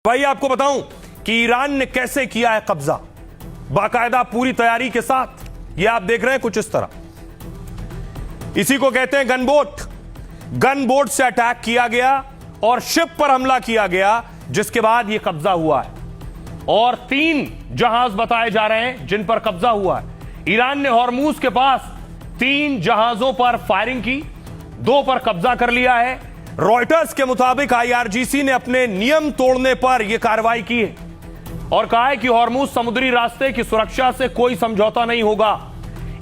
भाई आपको बताऊं कि ईरान ने कैसे किया है कब्जा, बाकायदा पूरी तैयारी के साथ। ये आप देख रहे हैं कुछ इस तरह। इसी को कहते हैं गनबोट। गनबोट से अटैक किया गया और शिप पर हमला किया गया, जिसके बाद यह कब्जा हुआ है। और 3 जहाज बताए जा रहे हैं जिन पर कब्जा हुआ है। ईरान ने हॉर्मूज के पास 3 जहाजों पर फायरिंग की, 2 पर कब्जा कर लिया है। रॉयटर्स के मुताबिक आईआरजीसी ने अपने नियम तोड़ने पर यह कार्रवाई की है और कहा है कि हॉर्मूज समुद्री रास्ते की सुरक्षा से कोई समझौता नहीं होगा।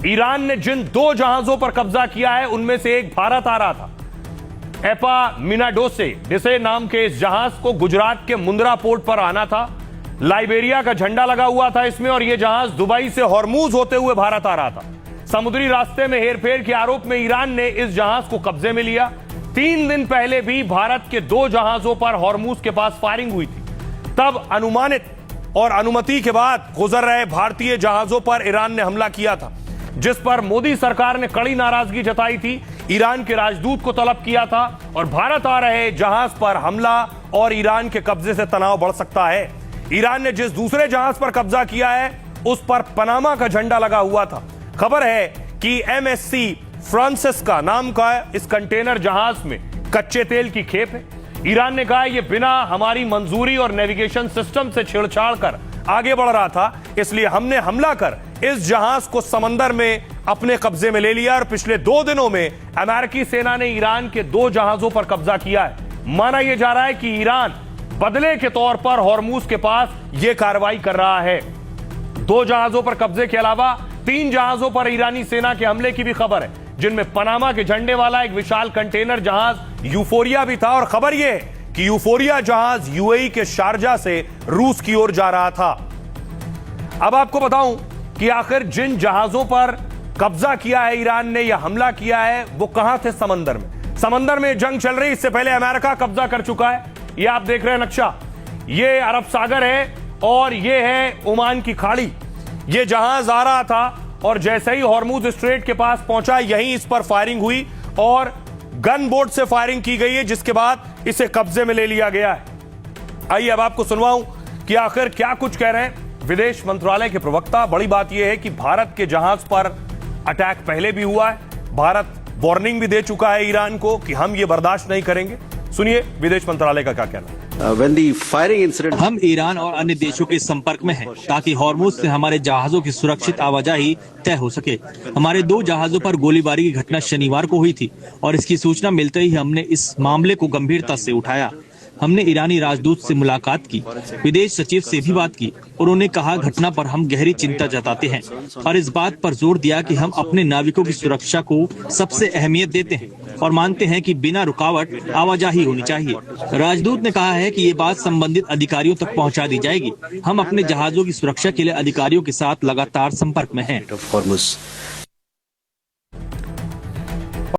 ईरान ने जिन 2 जहाजों पर कब्जा किया है उनमें से एक भारत आ रहा था। एपामिनाडोसे जिसे नाम के इस जहाज को गुजरात के मुंद्रा पोर्ट पर आना था। लाइबेरिया का झंडा लगा हुआ था इसमें और यह जहाज दुबई से हॉर्मूज होते हुए भारत आ रहा था। समुद्री रास्ते में हेरफेर के आरोप में ईरान ने इस जहाज को कब्जे में लिया। 3 दिन पहले भी भारत के 2 जहाजों पर हॉर्मूज के पास फायरिंग हुई थी। तब अनुमानित और अनुमति के बाद गुजर रहे भारतीय जहाजों पर ईरान ने हमला किया था, जिस पर मोदी सरकार ने कड़ी नाराजगी जताई थी, ईरान के राजदूत को तलब किया था और भारत आ रहे जहाज पर हमला और ईरान के कब्जे से तनाव बढ़ सकता है। ईरान ने जिस दूसरे जहाज पर कब्जा किया है उस पर पनामा का झंडा लगा हुआ था। खबर है कि MSC फ्रांसिस्का नाम का इस कंटेनर जहाज में कच्चे तेल की खेप है। ईरान ने कहा यह बिना हमारी मंजूरी और नेविगेशन सिस्टम से छेड़छाड़ कर आगे बढ़ रहा था, इसलिए हमने हमला कर इस जहाज को समंदर में अपने कब्जे में ले लिया। और पिछले 2 दिनों में अमेरिकी सेना ने ईरान के 2 जहाजों पर कब्जा किया है। माना यह जा रहा है कि ईरान बदले के तौर पर हॉर्मूज के पास यह कार्रवाई कर रहा है। 2 जहाजों पर कब्जे के अलावा 3 जहाजों पर ईरानी सेना के हमले की भी खबर है, जिनमें पनामा के झंडे वाला एक विशाल कंटेनर जहाज यूफोरिया भी था। और खबर यह है कि यूफोरिया जहाज UAE के शारजा से रूस की ओर जा रहा था। अब आपको बताऊं कि आखिर जिन जहाजों पर कब्जा किया है ईरान ने या हमला किया है वो कहां थे। समंदर में जंग चल रही, इससे पहले अमेरिका कब्जा कर चुका है। ये आप देख रहे हैं नक्शा, ये अरब सागर है और ये है ओमान की खाड़ी। ये जहाज आ रहा था और जैसे ही हॉर्मूज स्ट्रेट के पास पहुंचा यहीं इस पर फायरिंग हुई और गन बोट से फायरिंग की गई है, जिसके बाद इसे कब्जे में ले लिया गया है। आइए अब आपको सुनवाऊं कि आखिर क्या कुछ कह रहे हैं विदेश मंत्रालय के प्रवक्ता। बड़ी बात यह है कि भारत के जहाज पर अटैक पहले भी हुआ है। भारत वार्निंग भी दे चुका है ईरान को कि हम ये बर्दाश्त नहीं करेंगे। सुनिए विदेश मंत्रालय का क्या कहना है। हम ईरान और अन्य देशों के संपर्क में हैं ताकि हॉर्मूज से हमारे जहाजों की सुरक्षित आवाजाही तय हो सके। हमारे 2 जहाजों पर गोलीबारी की घटना शनिवार को हुई थी और इसकी सूचना मिलते ही हमने इस मामले को गंभीरता से उठाया। हमने ईरानी राजदूत से मुलाकात की, विदेश सचिव से भी बात की। उन्होंने कहा घटना पर हम गहरी चिंता जताते हैं और इस बात पर जोर दिया कि हम अपने नाविकों की सुरक्षा को सबसे अहमियत देते हैं और मानते हैं कि बिना रुकावट आवाजाही होनी चाहिए। राजदूत ने कहा है कि ये बात संबंधित अधिकारियों तक पहुंचा दी जाएगी। हम अपने जहाजों की सुरक्षा के लिए अधिकारियों के साथ लगातार संपर्क में हैं।